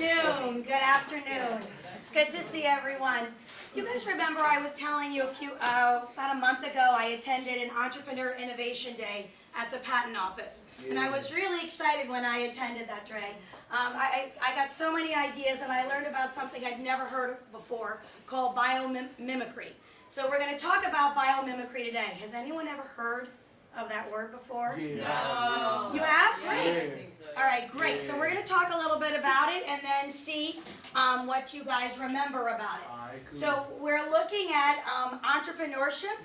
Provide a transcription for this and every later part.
Good afternoon. It's good to see everyone. You guys remember I was telling you about a month ago I attended an Entrepreneur Innovation Day at the Patent Office. And I was really excited when I attended that day. I got so many ideas and I learned about something I'd never heard of before called biomimicry. So we're going to talk about biomimicry today. Has anyone ever heard of that word before? No. You have? Great. Yeah. All right, great. So we're going to talk a little bit about it and then see what you guys remember about it. So we're looking at entrepreneurship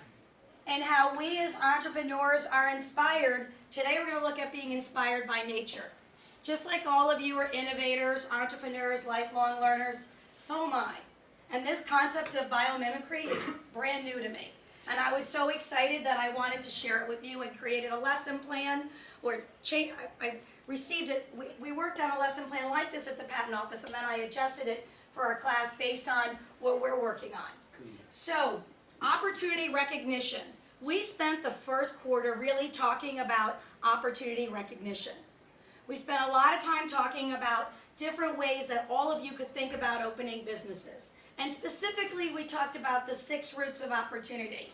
and how we as entrepreneurs are inspired. Today we're going to look at being inspired by nature. Just like all of you are innovators, entrepreneurs, lifelong learners, so am I. And this concept of biomimicry is brand new to me. And I was so excited that I wanted to share it with you and created a lesson plan or I received it. We worked on a lesson plan like this at the Patent Office, and then I adjusted it for our class based on what we're working on. So, opportunity recognition. We spent the first quarter really talking about opportunity recognition. We spent a lot of time talking about different ways that all of you could think about opening businesses. And specifically, we talked about the 6 roots of opportunity.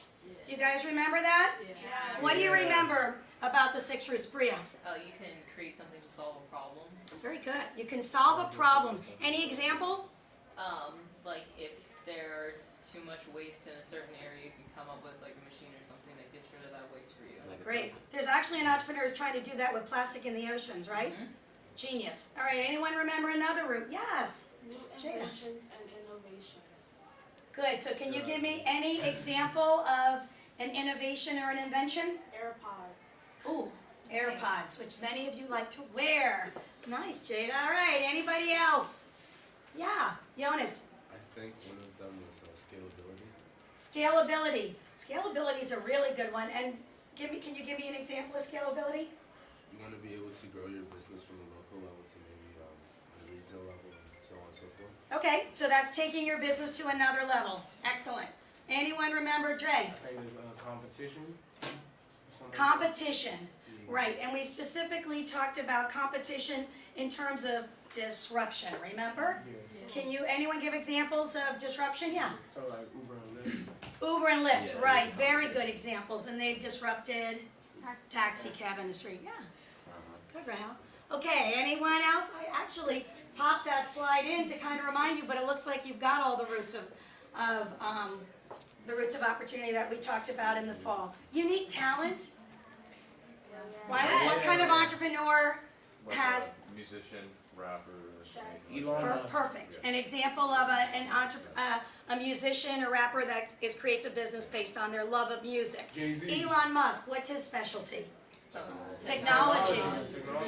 Do you guys remember that? Yeah. What do you remember about the 6 roots, Bria? You can create something to solve a problem. Very good. You can solve a problem. Any example? Like if there's too much waste in a certain area, you can come up with like a machine or something that gets rid of that waste for you. Great. There's actually an entrepreneur who's trying to do that with plastic in the oceans, right? Mm-hmm. Genius. All right, anyone remember another root? Yes. New inventions and innovations. Good. So can you give me any example of an innovation or an invention? AirPods. Ooh, AirPods, which many of you like to wear. Nice, Jada. All right, anybody else? Yeah, Jonas. I think one of them was scalability. Scalability. Scalability is a really good one. And can you give me an example of scalability? You want to be able to grow your business from a local level to maybe a regional level and so on and so forth. Okay, so that's taking your business to another level. Excellent. Anyone remember Dre? I think there's competition. Competition. Right, and we specifically talked about competition in terms of disruption, remember? Yeah. Can anyone give examples of disruption? Yeah. So like Uber and Lyft. Uber and Lyft, Yeah, right, very good examples, and they've disrupted taxi cab industry. Yeah, good, Rahel. Okay, anyone else? I actually popped that slide in to kind of remind you, but it looks like you've got all the roots of opportunity that we talked about in the fall. Unique talent. What kind of entrepreneur has? Musician, rapper, Elon Musk. Perfect. An example of a musician or rapper that creates a business based on their love of music. Jay-Z. Elon Musk, what's his specialty? Technology.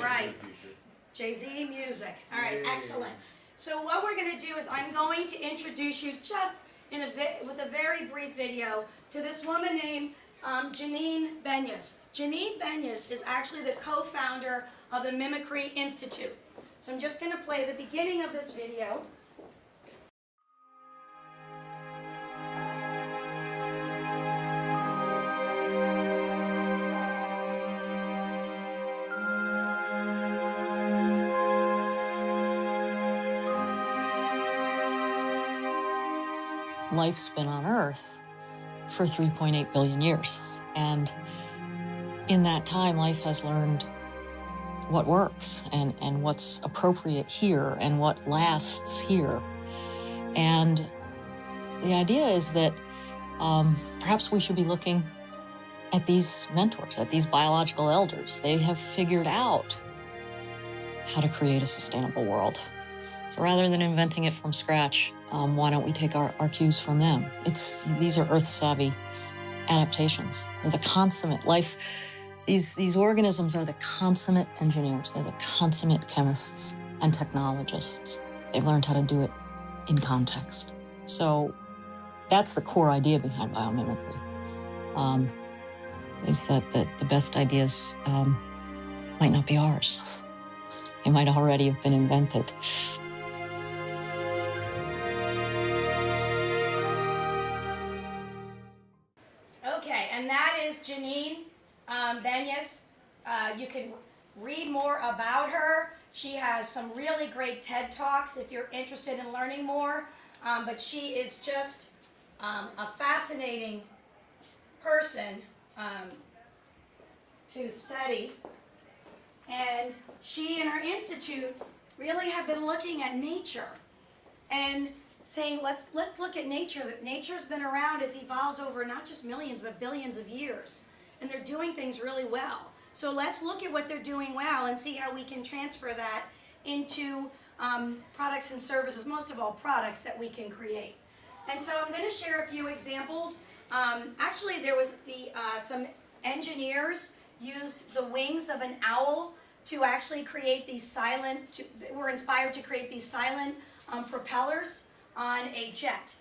Right. Jay-Z, music. All right, excellent. So what we're going to do is I'm going to introduce you just with a very brief video to this woman named Janine Benyus. Janine Benyus is actually the co-founder of the Mimicry Institute. So I'm just going to play the beginning of this video. Life's been on Earth for 3.8 billion years. And in that time, life has learned what works and what's appropriate here and what lasts here. And the idea is that perhaps we should be looking at these mentors, at these biological elders. They have figured out how to create a sustainable world. So rather than inventing it from scratch, why don't we take our cues from them? These are earth-savvy adaptations. They're the consummate life. These organisms are the consummate engineers. They're the consummate chemists and technologists. They've learned how to do it in context. So that's the core idea behind biomimicry, is that the best ideas might not be ours. They might already have been invented. Okay, and that is Janine Benyus. You can read more about her. She has some really great TED Talks if you're interested in learning more. But she is just a fascinating person to study. And she and her institute really have been looking at nature and saying, let's look at nature. That nature's been around, has evolved over not just millions, but billions of years. And they're doing things really well. So let's look at what they're doing well and see how we can transfer that into products and services, most of all products that we can create. And so I'm going to share a few examples. Actually, there was some engineers used the wings of an owl to actually create these silent, were inspired to create these silent propellers on a jet.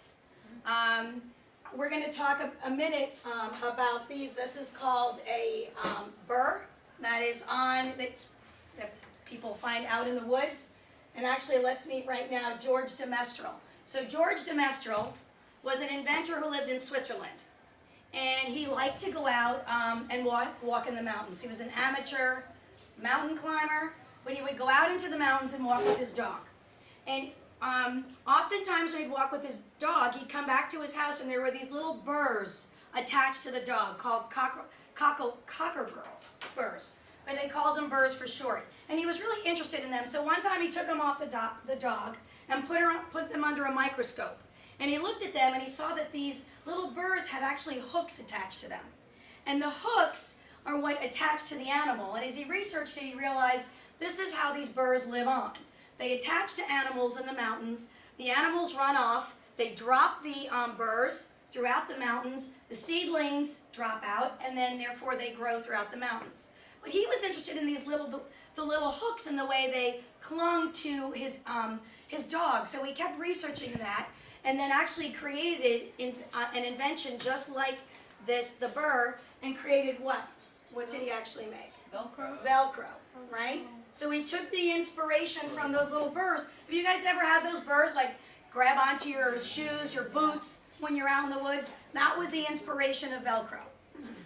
We're going to talk a minute about these. This is called a burr that is that people find out in the woods. And actually, let's meet right now George de Mestral. So George de Mestral was an inventor who lived in Switzerland. And he liked to go out and walk in the mountains. He was an amateur mountain climber, but he would go out into the mountains and walk with his dog. And oftentimes when he'd walk with his dog, he'd come back to his house and there were these little burrs attached to the dog called burrs. But they called them burrs for short. And he was really interested in them. So one time he took them off the dog and put them under a microscope. And he looked at them and he saw that these little burrs had actually hooks attached to them. And the hooks are what attach to the animal. And as he researched it, he realized this is how these burrs live on. They attach to animals in the mountains. The animals run off. They drop the burrs throughout the mountains. The seedlings drop out, and then therefore they grow throughout the mountains. But he was interested in these the little hooks and the way they clung to his dog. So he kept researching that, and then actually created an invention just like this, the burr, and created what? What did he actually make? Velcro? Velcro, right? So he took the inspiration from those little burrs. Have you guys ever had those burrs like grab onto your shoes, your boots when you're out in the woods? That was the inspiration of Velcro,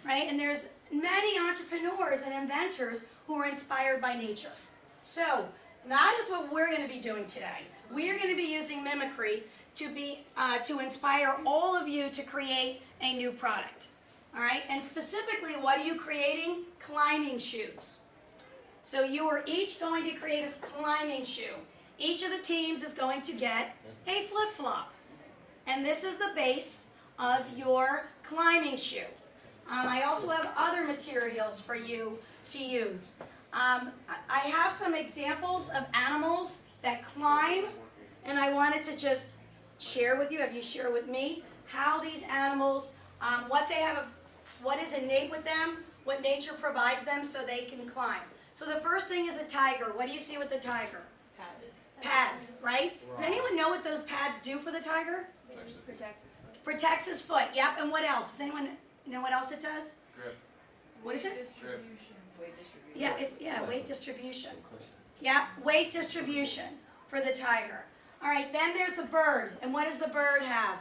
right? And there's many entrepreneurs and inventors who are inspired by nature. So that is what we're going to be doing today. We are going to be using mimicry to inspire all of you to create a new product. All right? And specifically, what are you creating? Climbing shoes. So you are each going to create a climbing shoe. Each of the teams is going to get a flip-flop. And this is the base of your climbing shoe. I also have other materials for you to use. I have some examples of animals that climb, and I wanted to just share with you, have you share with me, how these animals, what is innate with them, what nature provides them so they can climb. So the first thing is a tiger. What do you see with the tiger? Pads, right? Does anyone know what those pads do for the tiger? Protects his foot. Yep. And what else? Does anyone know what else it does? Grip. What is it? Weight distribution. Yeah, weight distribution. Yeah, weight distribution for the tiger. All right, then there's the bird. And what does the bird have?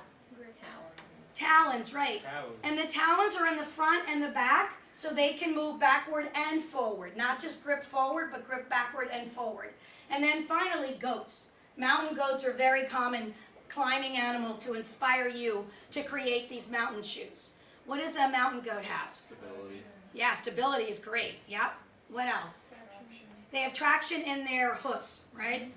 Talons, right. Talons. And the talons are in the front and the back, so they can move backward and forward. Not just grip forward, but grip backward and forward. And then finally, goats. Mountain goats are a very common climbing animal to inspire you to create these mountain shoes. What does a mountain goat have? Stability. Yeah, stability is great. Yep. What else? They have traction in their hoofs, right?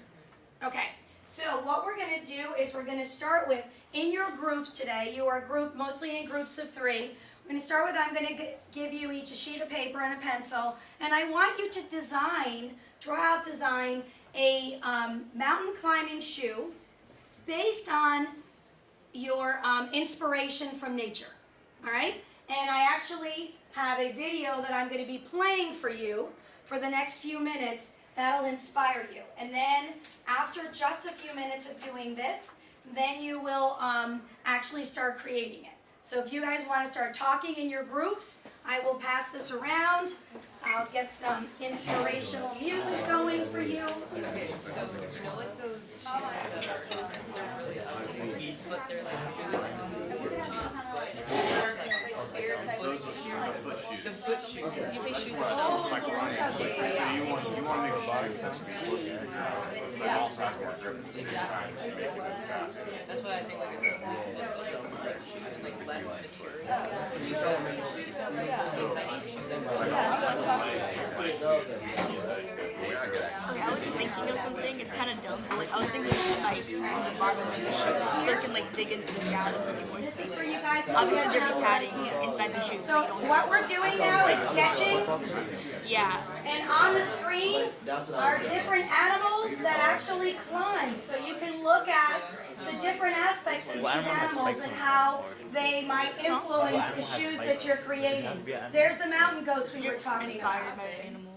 Okay. So what we're going to do is we're going to start with, in your groups today, you are grouped mostly in groups of 3. We're going to start with, I'm going to give you each a sheet of paper and a pencil, and I want you to design a mountain climbing shoe based on your inspiration from nature, all right? And I actually have a video that I'm going to be playing for you for the next few minutes that'll inspire you. And then after just a few minutes of doing this, then you will actually start creating it. So if you guys want to start talking in your groups, I will pass this around. I'll get some inspirational music going for you. Okay, so you know like those shoes that are, they're really ugly, but they're like really like super cheap, but they're like airtight, like foot shoes. The foot shoes. Okay. You say shoes So like running. So you want to make your body to be closer to the ground, but also have more grip at the same time to make it move faster. That's what I think like it's like less material. You can Okay, I was thinking of something, it's kind of dumb, but like I was thinking of spikes on the bottom of your shoes so it can like dig into the ground and make it more stable. For you guys to Obviously sketch there'd be out padding ideas. inside the shoes. So you don't what have we're doing now is sketching, Yeah. and on the screen are different animals that actually climb. So you can look at the different aspects of these animals and how they might influence the shoes that you're creating. There's the mountain goats we were Just talking inspired about. by the animal.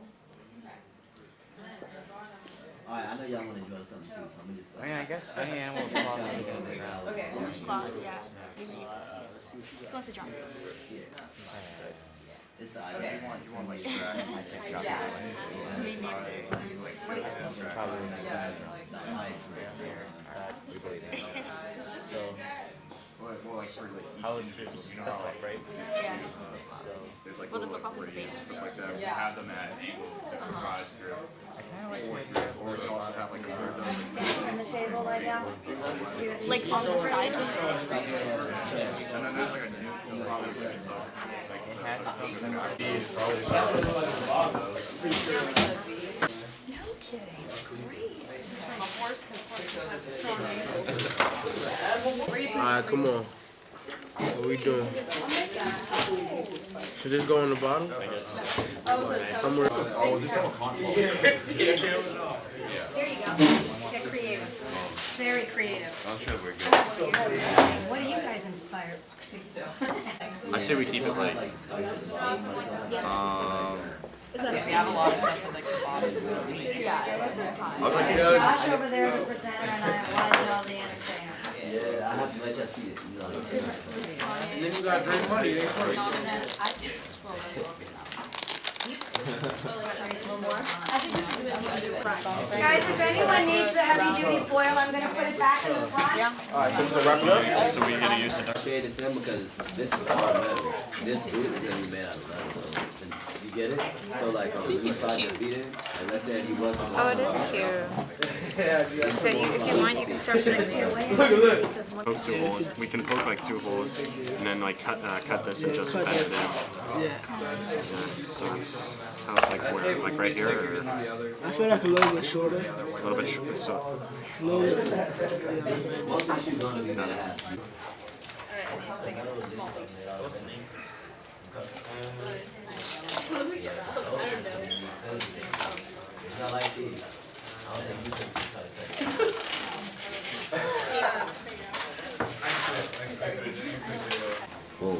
Alright, I know y'all want to draw something too, so I'm gonna just go. I mean, I guess any animal is Okay. Claws, yeah. Who wants to draw? It's the idea. You want like Me neither. More like for like how would you stuff like right? Yeah. there's like Well, the little flip-flop was a rings and base. stuff like that. We have them at angles to provide grip. Or we also have like a third On the table right now. Like on the sides of it. and then there's like a new probably like a sub. No kidding. Great. Alright, come on. What we doing? Should this go on the bottom? Somewhere. Oh, just have a console. There you go. Get creative. Very creative. What are you guys inspired? I say we keep it light. We have a lot of stuff in like the bottom. I was like, Josh over there, the presenter, and I applied all the entertainer. Yeah, I have to let y'all see it. You know, And then you gotta drink money, it ain't free. Guys, if anyone needs the heavy duty foil, I'm gonna put it back in the front. so we get to use it. I created this because this is hard metal. This boot is gonna be made out of leather. So you get it? So like on the inside of the feet, and let's say if you wasn't. Oh, it is cute. So you, if you want, you can start putting these. Poke 2 holes. We can poke like 2 holes, and then like cut this and just bend it in. Yeah. So it's how it's like where, like right here, or I feel like a little bit shorter. a little bit short. So A little bit. Most of you gonna be made out of. Not like these. I don't think you can Whoa.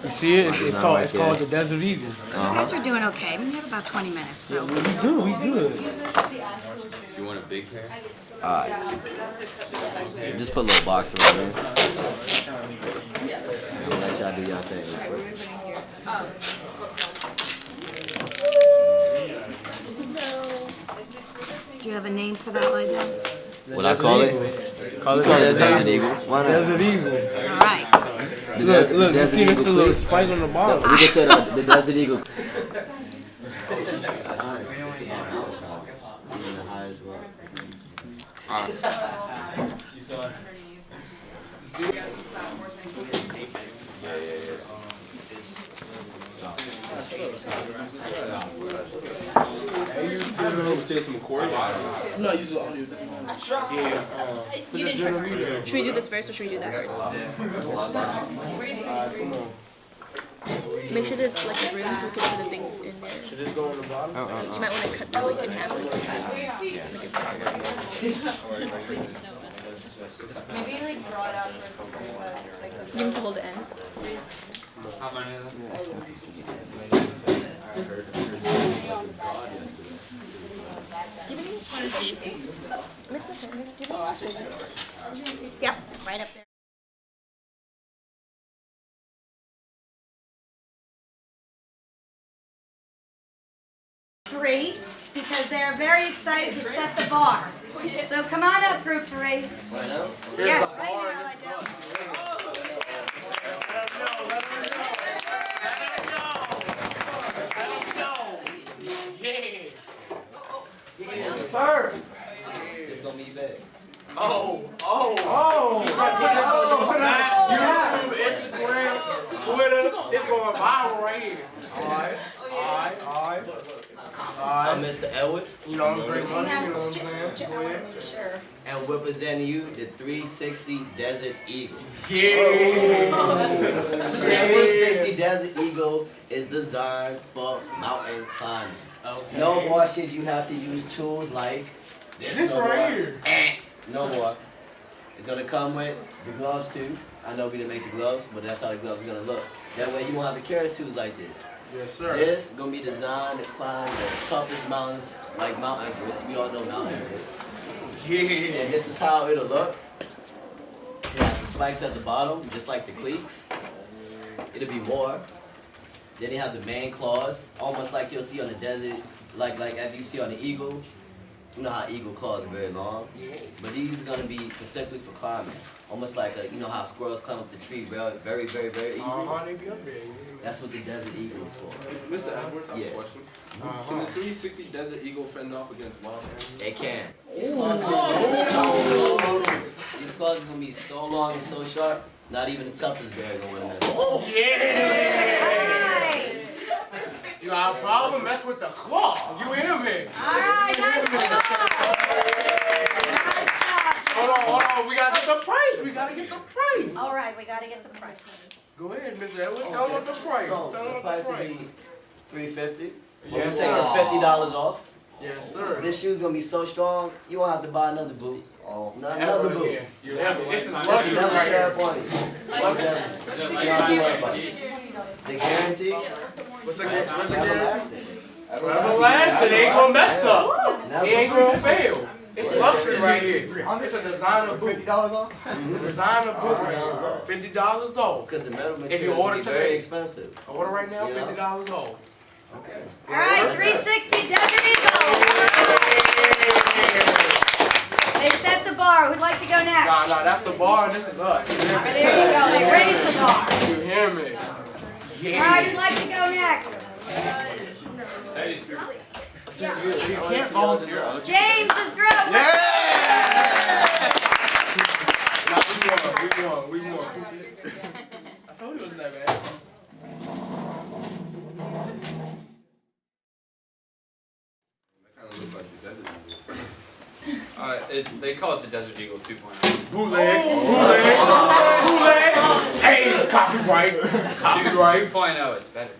You see it? It's called the Desert Eagle. You guys are doing okay. We have about 20 minutes, so. We good. You want a big pair? Alright. Just put a little box around there. I'll let y'all do y'all thing. Do you have a name for that like that? What I call it? Call it The Desert Eagle. Why not? Desert Eagle. All right. Look, you Desert see this Eagle, little please. spike on the bottom? We just said the Desert Eagle. Nice. It's about house. Even the high as well. Some McCormick. No, use the audio. You didn't try. Should we do this first or should we do that first? Come on. Make sure there's like a room so we can put the things in there. Should this go on the bottom? You might want to cut them like in half or something. Maybe like draw it out for like Give them to hold the ends. Do you have any Miss McCormick, do you have any scissors? Yep, right up there. Three, because they're very excited to set the bar. So come on up, group 3. Yes, right here, I like that. ahead. He's gonna put this on your Snap, YouTube, Instagram, Twitter. It's going viral right here. Alright. I'm Mr. Edwards. You know I'm Drake Money, you know what I'm saying? Go ahead. Sure. And we're presenting you the 360 Desert Eagle. Yeah. The 360 Desert Eagle is designed for mountain climbing. Okay. No more shit you have to use tools like this. This no right more. here. No more. It's gonna come with the gloves too. I know we didn't make the gloves, but that's how the gloves are gonna look. That way you won't have to carry tools like this. Yes, sir. This is gonna be designed to climb the toughest mountains like Mount Everest. We all know Mount Everest. Yeah. And this is how it'll look. You have the spikes at the bottom, just like the cleats. It'll be more. Then you have the main claws, almost like you'll see on the desert, like as you see on the eagle. You know how eagle claws are very long, but these are gonna be specifically for climbing. Almost like you know how squirrels climb up the tree very, very, very, very easy. They be up there. That's what the desert eagle is for. Mr. Edwards, I have Yeah. a question. Can the 360 Desert Eagle fend off against wild animals? It can. These claws are gonna be so long and so sharp. Not even the toughest bear gonna win that. Yeah. You got a problem? Mess with the claw. You hear me? Alright, nice job. Hold on. We gotta get the price. Alright, we gotta get the price. Go ahead, Mr. Edwards. Tell them what the price. So Tell them the what price the will price. be $350. We're Yes, taking sir. $50 off. Yes, sir. This shoe's gonna be so strong, you won't have to buy another boot. Another Ever boot. again. You never. This is This is luxury never right tear here. up on you. The guarantee, What's the guarantee? everlasting. Everlasting. Ain't gonna mess up. Never. It ain't gonna fail. It's luxury right here. It's a designer boot. $50 off? Designer boot right here. $50 off. Because the metal If you material order will be very today, expensive. order right now, You know? $50 off. Okay. Alright, 360 Desert Eagle. They set the bar. Who'd like to go next? Nah, that's the bar and this is us. You hear Alright, me? there you go. They raised the bar. You hear me? Alright, who'd like to go next? You can't volunteer. James is group. We won. I told you it wasn't that bad. That kind of looks like the Desert Eagle. They call it the Desert Eagle 2.0. Bootleg. Hey, copyright. 2.0, it's better.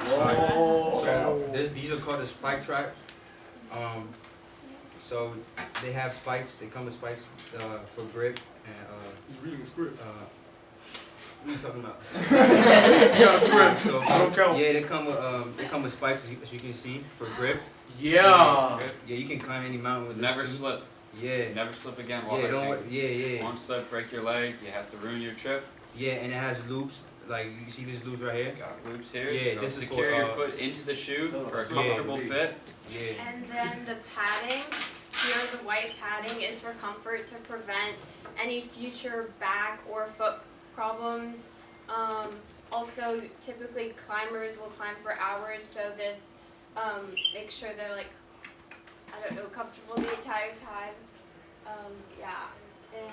So these are called the spike traps. So they have spikes. They come with spikes for grip and Reading the script. what are you talking about? So, yeah, they come with spikes as you can see for grip. Yeah. Yeah, you can climb any mountain with this Never too. slip. Yeah. Never slip again while Yeah, hiking. yeah. One slip, break your leg. You have to ruin your trip. Yeah, and it has loops. Like you see these loops right here. It's got loops here. Yeah, It'll this is secure for, your foot into the shoe for a comfortable fit. Yeah. And then the padding, here the white padding is for comfort to prevent any future back or foot problems. Also, typically climbers will climb for hours, so this makes sure they're comfortable the entire time. Yeah, and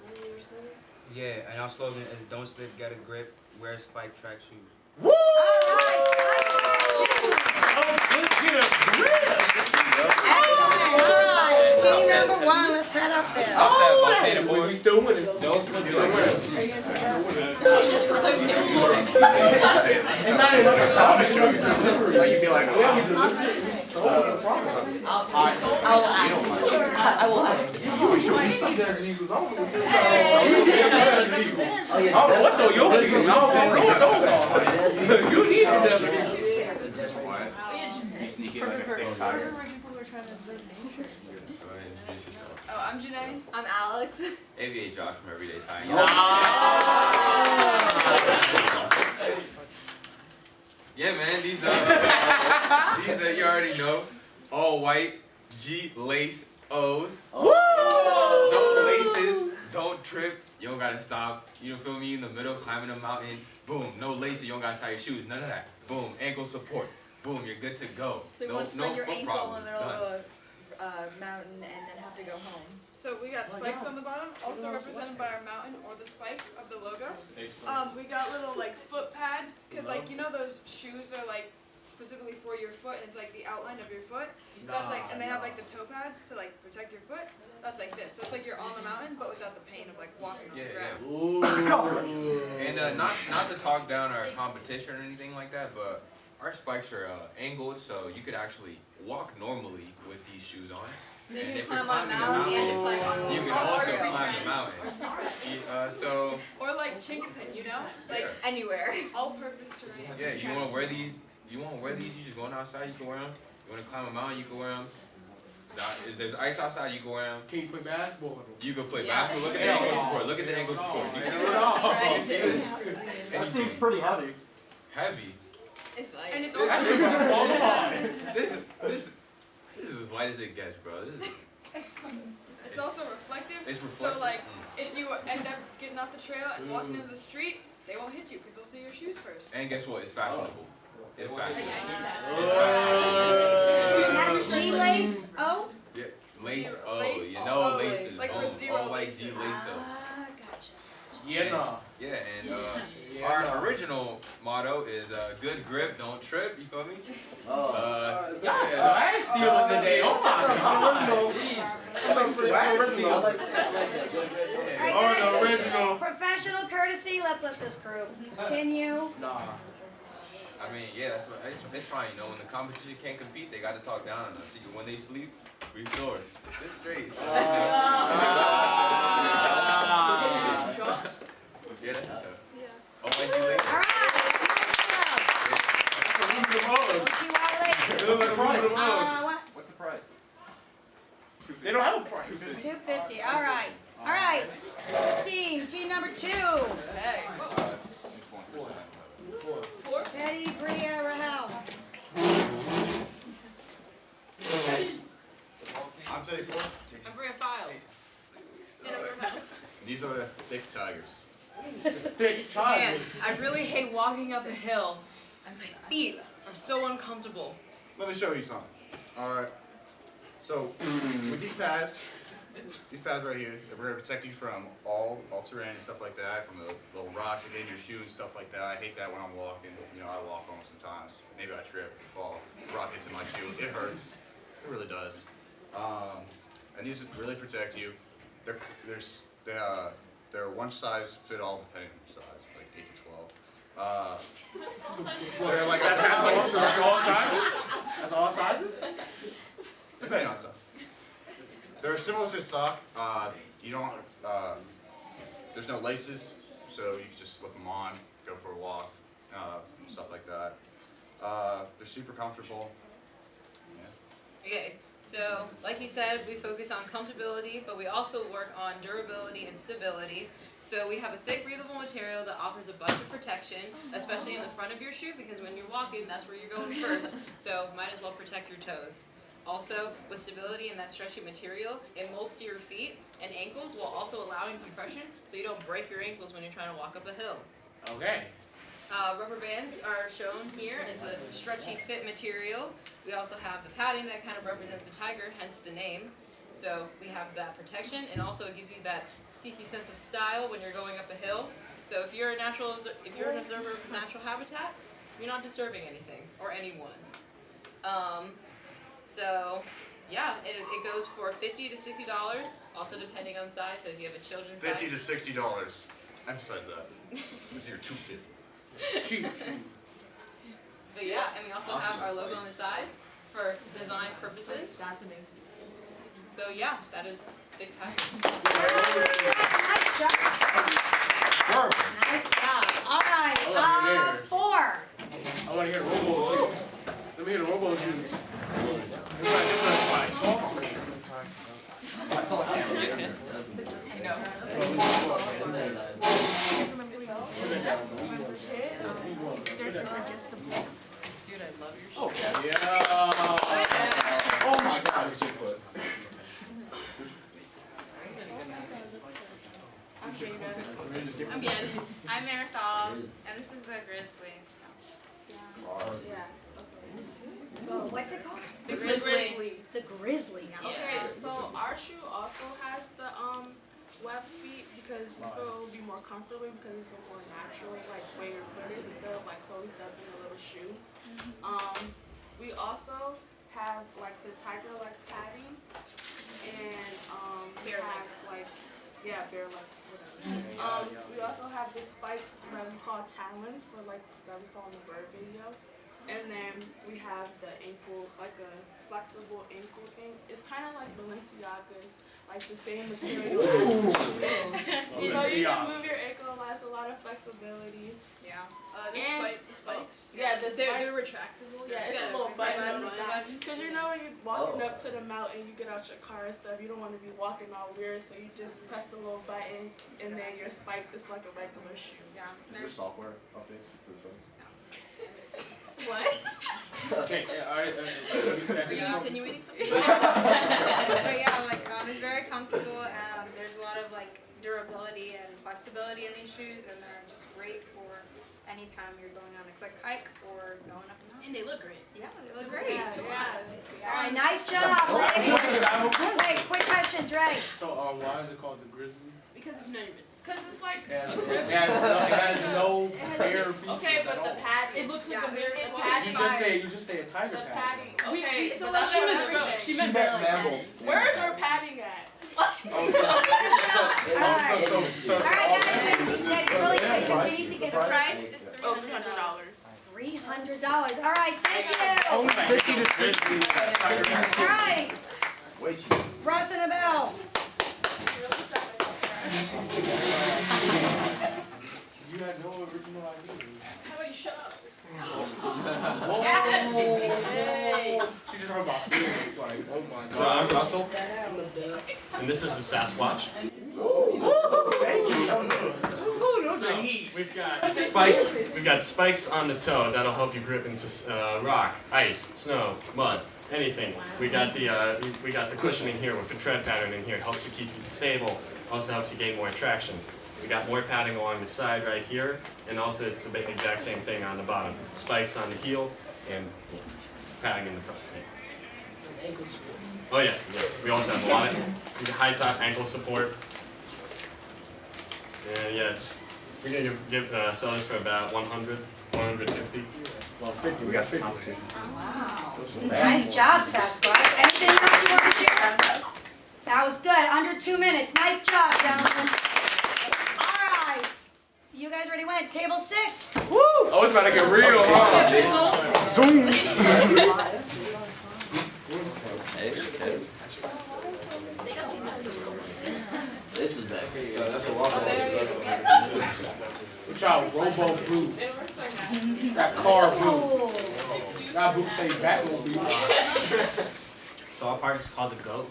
when you're swimming. Yeah, and our slogan is "Don't slip, get a grip, wear spike track shoes." Woo! Excellent. Team number 1, let's head up there. We still winning. Don't slip, still winning. It's not enough to stop the show. Like you feel like, I will ask. you sure you see Desert Eagles? I don't know what's on your feet. I don't know what those are. You need some Desert Eagles. Oh, I'm Janae. I'm Alex. AVA Josh from Everyday Science. Yeah, man, these are, you already know, all white G lace O's. No laces, don't trip, you don't gotta stop. You feel me? In the middle, climbing a mountain, boom, no laces, you don't gotta tie your shoes, none of that. Boom, ankle support, boom, you're good to go. So you no won't sprain your foot ankle in problems, the middle done. of a mountain and then have to go home. So we got spikes on the bottom, also represented by our mountain or the spike of the logo. We got little like foot pads, because like you know those shoes are like specifically for your foot, and it's like the outline of your foot. That's like, and they have like the toe pads to like protect your foot. That's like this. So it's like you're on the mountain, but without the pain of like walking on the ground. And not to talk down our competition or anything like that, but our spikes are angled, so you could actually walk normally with these shoes on. So you can climb on a mountain and just like on you can also climb the mountain. So or like chinkapin, you know, like anywhere. All-purpose terrain. yeah, you want to wear these. You want to wear these. You just going outside. You can wear them. You want to climb a mountain. You can wear them. If there's ice outside, you can wear them. Can you play basketball? You can play basketball. Look at the ankle support. Look at the ankle support. You see this? That seems pretty heavy. Heavy. It's light. And it's This is as light as it gets, bro. This is. It's also reflective. It's reflective. So like, if you end up getting off the trail and walking into the street, they won't hit you because they'll see your shoes first. And guess what? It's fashionable. It's fashionable. That's G-lace O? Yeah, lace O. Lace You know, O. lace is Like for zero all white laces. G lace O. Gotcha. Yeah, nah. Yeah, and our original motto is good grip, don't trip. You feel me? I ain't stealing today. Oh my All right, original. professional courtesy, let's let this crew continue. Nah. I mean, yeah, it's fine. You know, when the competition can't compete, they got to talk down on us. See, when they sleep, we snore. It's straight. Yeah, that's it. Oh, wait, you late? All right. What's the price? They don't have a price. $250. All right. All right. Team number 2. Betty, Bria, Rahel. I'm Teddy Ford. I'm Bria Files. These are the thick tigers. Man, I really hate walking up a hill. And my feet are so uncomfortable. Let me show you something. Alright. So, with these pads right here, we're going to protect you from all terrain and stuff like that, from the little rocks that get in your shoe and stuff like that. I hate that when I'm walking. You know, I walk home sometimes. Maybe I trip and fall. Rock hits in my shoe. It hurts. It really does. And these really protect you. They're one size fit all, depending on your size, like 8 to 12. They're like That's all sizes? That's all sizes? Depending on size. They're similar to stock. You don't. There's no laces, so you can just slip them on, go for a walk, stuff like that. They're super comfortable. Yeah. Okay, so like you said, we focus on comfortability, but we also work on durability and stability. So we have a thick, breathable material that offers a bunch of protection, especially in the front of your shoe, because when you're walking, that's where you're going first. So might as well protect your toes. Also, with stability and that stretchy material, it molds to your feet and ankles while also allowing compression, so you don't break your ankles when you're trying to walk up a hill. Okay. Rubber bands are shown here as the stretchy fit material. We also have the padding that kind of represents the tiger, hence the name. So we have that protection, and also it gives you that seeky sense of style when you're going up a hill. So if you're an observer of natural habitat, you're not disturbing anything or anyone. So yeah, it goes for $50 to $60, also depending on size. So if you have a children's size, $50 to $60. Emphasize that. This is your $250. Cheap. But yeah, and we also have our logo on the side for design purposes. That's amazing. So yeah, that is Big Tigers. Nice job. Nice job. All right. 4. I want to hear Robo. Let me hear the Robo juice. I saw him. Dude, I love your shirt. Oh, yeah. Oh my God. I'm good. I'm Marisol, and this is the Grizzly. Yeah. Okay. So What's it called? The grizzly. The grizzly. Okay, so our shoe also has the web feet because we feel it will be more comfortable because it's a more natural like way your foot is instead of like closed up in a little shoe. We also have like the tiger-like padding and we have like bear-like whatever. We also have the spikes that we call talons for like that we saw in the bird video. And then we have the ankle, like a flexible ankle thing. It's kind of like Balenciaga's, like the same material. So you can move your ankle, it has a lot of flexibility. Yeah. The spikes. Yeah, the spikes. They're retractable. Yeah, it's a little button on the back. Because you know when you're walking up to the mountain, you get out your car and stuff, you don't want to be walking all weird, so you just press the little button, and then your spikes, it's like a regular shoe. Yeah. Is there software updates for the spikes? What? Okay, Are you insinuating something? But yeah, like it's very comfortable. There's a lot of like durability and flexibility in these shoes, and they're just great for anytime you're going on a quick hike or going up a mountain. And they look great. Yeah, they look great. All right, nice job, ladies. Wait, quick question, Dre. So why is it called the grizzly? Because it's not even. Because it's like It has no bare features okay, at but all. the padding. It looks like a mirror. You just say a tiger The pad. padding. Okay, So but like that's she not meant everything. she meant bare like mammal. padding. Where's your padding at? All right, guys, we take it really quick because we need to get a price. Oh, $300. $300. All right, thank you. Only 50 to 60. All right, Way cheap. Russ and Abel. You had no original idea. How about you shut up? She just heard about feelings, like, oh my god. So I'm Russell, and this is the Sasquatch. So we've got spikes. We've got spikes on the toe that'll help you grip into rock, ice, snow, mud, anything. We got the cushioning here with the tread pattern in here. It helps you keep it stable. Also helps you gain more traction. We got more padding along the side right here, and also it's the exact same thing on the bottom. Spikes on the heel and padding in the front. Oh yeah. We also have a lot of high top ankle support. And yeah, we're gonna give sellers for about 100, 150. Well, 50. We got 50. Wow. Nice job, Sasquatch. Anything else you want to share? That was good. Under 2 minutes. Nice job, gentlemen. All right. You guys ready? Went table 6. Woo! Oh, it's about to get real, huh? Zoom. This is back. That's a lot. What y'all robo boot? That car boot. That boot say Batmobile. So our part is called the GOAT.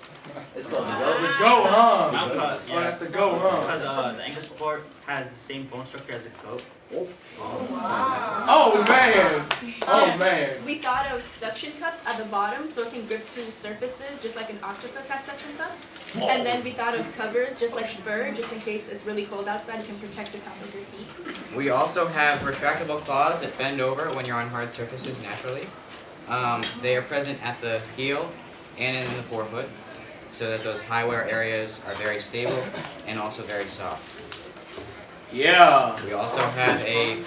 It's called the goat. The go, huh? Yeah. Oh, that's the go, huh? Because the ankle support has the same bone structure as a goat. Oh man! Oh man! We thought of suction cups at the bottom so it can grip to surfaces just like an octopus has suction cups. And then we thought of covers just like fur, just in case it's really cold outside, it can protect the top of your feet. We also have retractable claws that bend over when you're on hard surfaces naturally. They are present at the heel and in the forefoot, so that those high wear areas are very stable and also very soft. Yeah. We also have a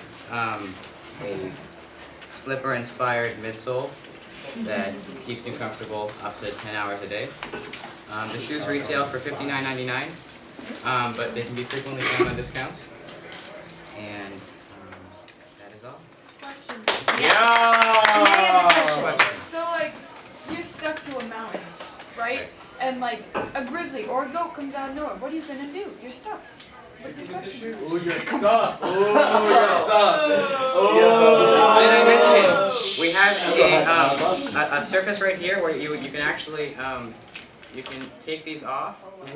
slipper-inspired midsole that keeps you comfortable up to 10 hours a day. The shoes retail for $59.99, but they can be frequently found on discounts. And that is all. Question. Yeah. So like, you're stuck to a mountain, right? And like a grizzly or a goat comes out of nowhere. What are you gonna do? You're stuck. With your suction. Ooh, you're stuck. Ooh, you're stuck. Did I mention we have a surface right here where you can actually you can take these off. And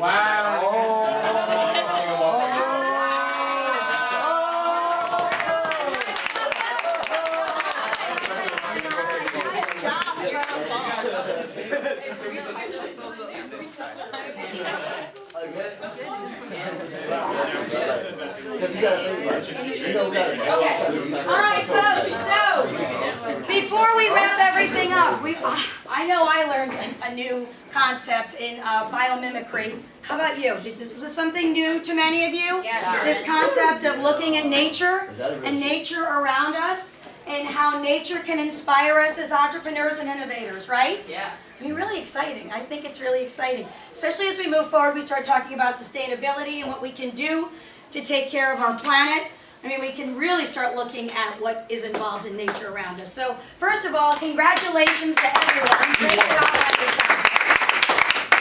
Okay. All right, folks. So before before we wrap everything up, I know I learned a new concept in biomimicry. How about you? Was this something new to many of you? Yeah. This concept of looking at nature and nature around us and how nature can inspire us as entrepreneurs and innovators, right? Yeah. I mean, really exciting. I think it's really exciting. Especially as we move forward, we start talking about sustainability and what we can do to take care of our planet. I mean, we can really start looking at what is involved in nature around us. So, first of all, congratulations to everyone. Great job, everyone.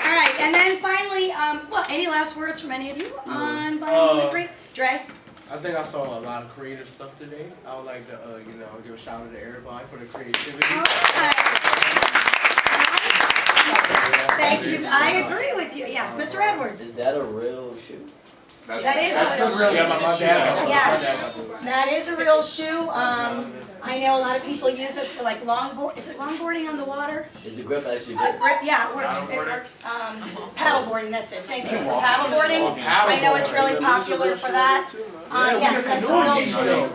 All right, and then finally, well, any last words from any of you on biomimicry? Dre? I think I saw a lot of creative stuff today. I would like to, give a shout out to everybody for the creativity. All right. Thank you. I agree with you. Yes, Mr. Edwards. Is that a real shoe? That is a real shoe. Yes, that is a real shoe. I know a lot of people use it for like longboard. Is it longboarding on the water? Is the grip actually Grip, yeah, it works. It works. Paddleboarding. That's it. Thank you. Paddleboarding. I know it's really popular for that. Yes, that's a real shoe.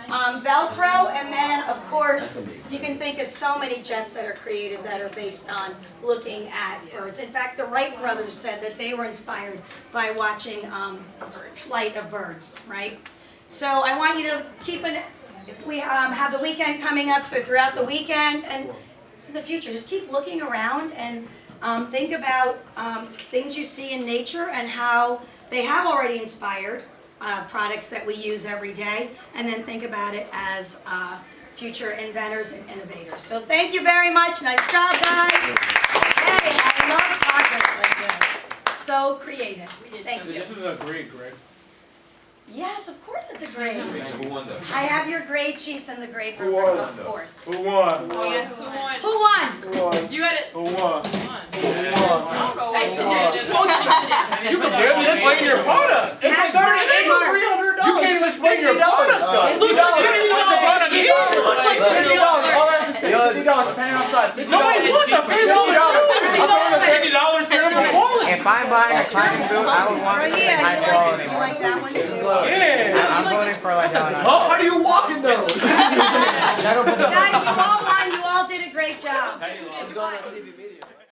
Velcro, and then of course you can think of so many jets that are created that are based on looking at birds. In fact, the Wright brothers said that they were inspired by watching flight of birds, right? So I want you to keep an, if we have the weekend coming up, so throughout the weekend and in the future, just keep looking around and think about things you see in nature and how they have already inspired products that we use every day, and then think about it as future inventors and innovators. So thank you very much. Nice job, guys. Hey, I love projects like this. So creative. Thank you. This is a great grade. Yes, of course it's a grade. Who won though? I have your grade sheets and the grade rubric, of course. Who won? Who won? Who won? Who won? You had it. Who won? You can barely explain your product. It's That's $300. right. You can't even explain your product though. It looks like What's the product? It looks like $50. All I have to say, $50. Paying outside. Nobody wants a $50. $50 for quality. If I'm buying a climbing boot, I would want Right something here, high quality. you like that one? Yeah. I'm voting for like How do you walk in those? Guys, you all won. You all did a great job. It's going on TV media.